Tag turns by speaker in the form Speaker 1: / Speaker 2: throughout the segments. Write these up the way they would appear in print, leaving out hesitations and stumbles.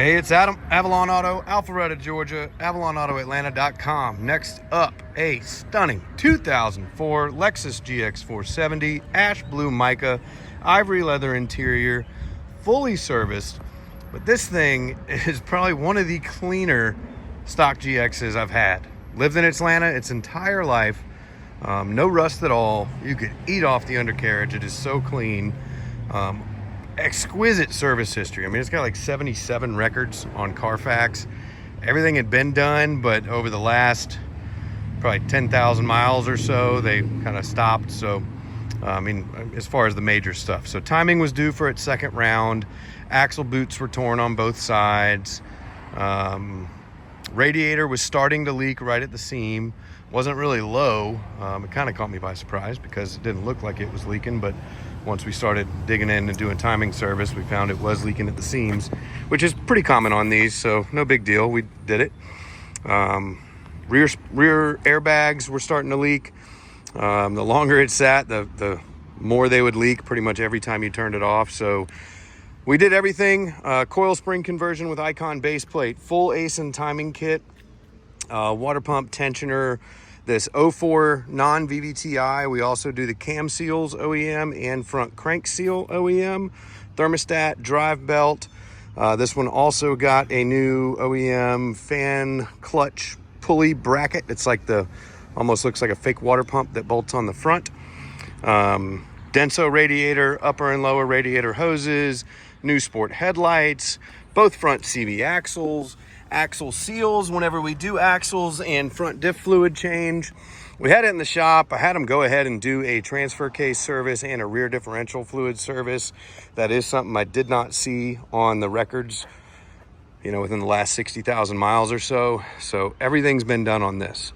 Speaker 1: Hey, it's Adam, Avalon Auto, Alpharetta, Georgia, AvalonAutoAtlanta.com. Next up, a stunning 2004 Lexus GX470, ash blue mica, ivory leather interior, fully serviced. But this thing is probably one of the cleaner stock GXs I've had. Lived in Atlanta its entire life, no rust at all. You could eat off the undercarriage. It is so clean. Exquisite service history. I mean, it's got like 77 records on Carfax. Everything had been done, but over the last probably 10,000 miles or so, they kind of stopped. So, I mean, as far as the major stuff. So timing was due for its second round. Axle boots were torn on both sides. Radiator was starting to leak right at the seam. Wasn't really low. It kind of caught me by surprise because it didn't look like it was leaking, but once we started digging in and doing timing service, we found it was leaking at the seams, which is pretty common on these, so no big deal. We did it. Rear airbags were starting to leak. The longer it sat, the more they would leak pretty much every time you turned it off. So we did everything. Coil spring conversion with Icon base plate, full ASIN timing kit, water pump tensioner, this 04 non-VVTi. We also do the cam seals OEM and front crank seal OEM, thermostat, drive belt. This one also got a new OEM fan clutch pulley bracket. It's like almost looks like a fake water pump that bolts on the front. Denso radiator, upper and lower radiator hoses, new sport headlights, both front CV axles, axle seals whenever we do axles, and front diff fluid change. We had it in the shop. I had them go ahead and do a transfer case service and a rear differential fluid service. That is something I did not see on the records, within the last 60,000 miles or so. So everything's been done on this.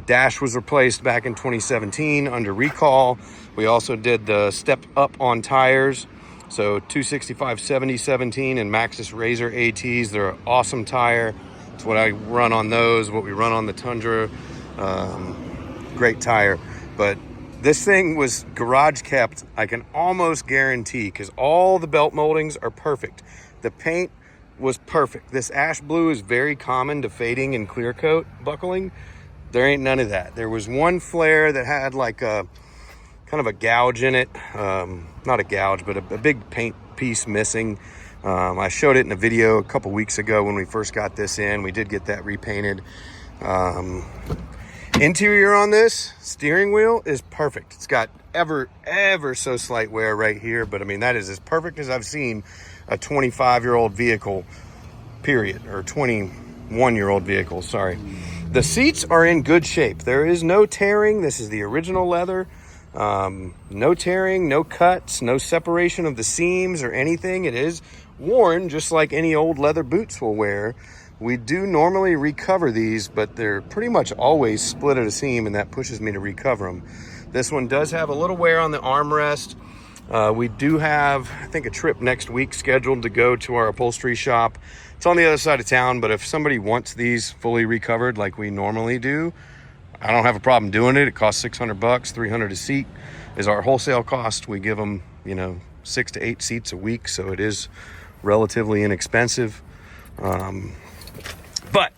Speaker 1: Dash was replaced back in 2017 under recall. We also did the step up on tires. So 265/70/17 and Maxxis Razor ATs. They're an awesome tire. It's what I run on those, what we run on the Tundra. Great tire. But this thing was garage kept, I can almost guarantee, because all the belt moldings are perfect. The paint was perfect. This ash blue is very common to fading and clear coat buckling. There ain't none of that. There was one flare that had like a kind of a gouge in it. Not a gouge, but a big paint piece missing. I showed it in a video a couple weeks ago when we first got this in. We did get that repainted. Interior on this steering wheel is perfect. It's got ever so slight wear right here, but I mean, that is as perfect as I've seen a 25-year-old vehicle, period, or 21-year-old vehicle, sorry. The seats are in good shape. There is no tearing. This is the original leather. No tearing, no cuts, no separation of the seams or anything. It is worn just like any old leather boots will wear. We do normally recover these, but they're pretty much always split at a seam, and that pushes me to recover them. This one does have a little wear on the armrest. We do have, I think, a trip next week scheduled to go to our upholstery shop. It's on the other side of town, but if somebody wants these fully recovered like we normally do, I don't have a problem doing it. It costs $600, $300 a seat is our wholesale cost. We give them, 6 to 8 seats a week, so it is relatively inexpensive. But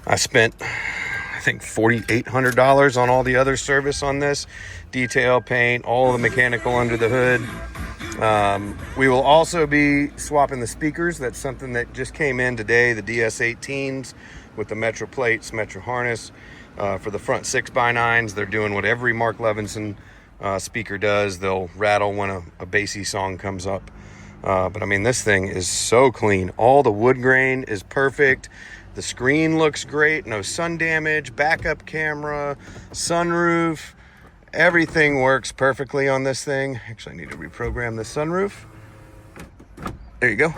Speaker 1: I spent, I think, $4,800 on all the other service on this. Detail, paint, all the mechanical under the hood. We will also be swapping the speakers. That's something that just came in today, the DS18s with the Metro plates, Metro harness. For the front 6x9s, they're doing what every Mark Levinson speaker does. They'll rattle when a bassy song comes up. But I mean, this thing is so clean. All the wood grain is perfect. The screen looks great. No sun damage, backup camera, sunroof. Everything works perfectly on this thing. Actually, I need to reprogram the sunroof. There you go.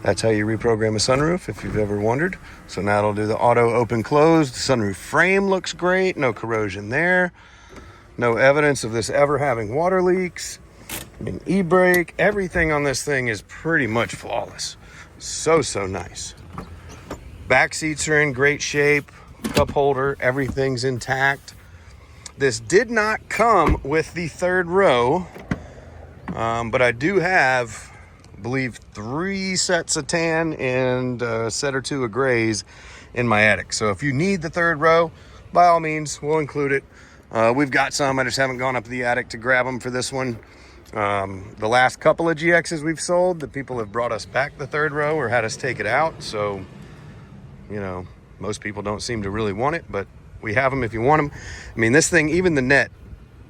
Speaker 1: That's how you reprogram a sunroof, if you've ever wondered. So now it'll do the auto open close. The sunroof frame looks great. No corrosion there. No evidence of this ever having water leaks. An e-brake. Everything on this thing is pretty much flawless. So nice. Back seats are in great shape. Cup holder, everything's intact. This did not come with the third row, but I do have believe 3 sets of tan and a set or 2 of grays in my attic. So if you need the 3rd row, by all means, we'll include it. We've got some. I just haven't gone up to the attic to grab them for this one. The last couple of GXs we've sold, the people have brought us back the 3rd row or had us take it out. So, you know, most people don't seem to really want it, but we have them if you want them. I mean, this thing, even the net,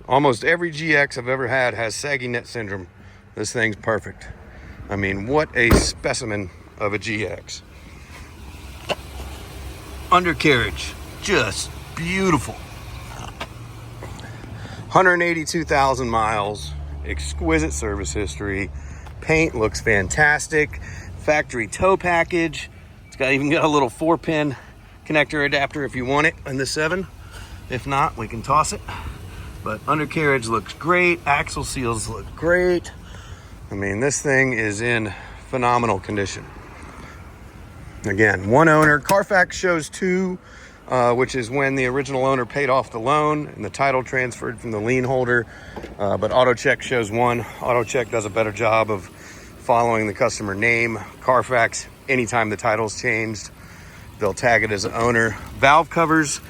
Speaker 1: almost every GX I've ever had has saggy net syndrome. This thing's perfect. I mean, what a specimen of a GX. Undercarriage, just beautiful. 182,000 miles, exquisite service history. Paint looks fantastic. Factory tow package. It's even got a little 4-pin connector adapter if you want it in the 7. If not, we can toss it. But undercarriage looks great. Axle seals look great. I mean, this thing is in phenomenal condition. Again, 1 owner. Carfax shows 2. Which is when the original owner paid off the loan and the title transferred from the lien holder. But AutoCheck shows 1. AutoCheck does a better job of following the customer name. Carfax, anytime the title's changed, they'll tag it as an owner. Valve covers,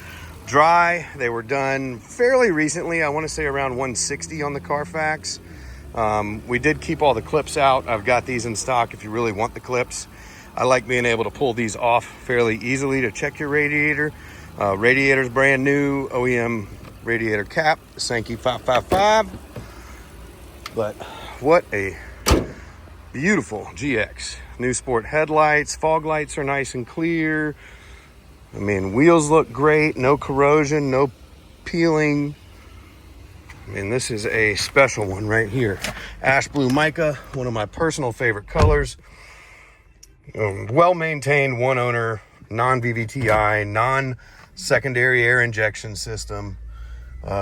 Speaker 1: dry. They were done fairly recently. I want to say around 160 on the Carfax. We did keep all the clips out. I've got these in stock if you really want the clips. I like being able to pull these off fairly easily to check your radiator. Radiator's brand new, OEM radiator cap, Sankey 555. But what a beautiful GX. New sport headlights, fog lights are nice and clear. I mean, wheels look great, no corrosion, no peeling. I mean, this is a special one right here. Ash blue mica, one of my personal favorite colors. Well-maintained, 1 owner, non-VVTi, non-secondary air injection system.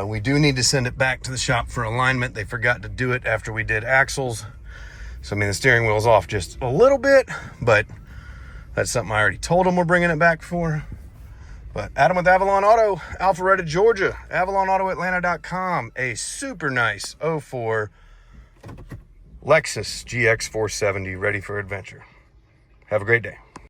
Speaker 1: We do need to send it back to the shop for alignment. They forgot to do it after we did axles. So, I mean, the steering wheel's off just a little bit, but that's something I already told them we're bringing it back for. But Adam with Avalon Auto, Alpharetta, Georgia, AvalonAutoAtlanta.com. A super nice 04 Lexus GX470 ready for adventure. Have a great day.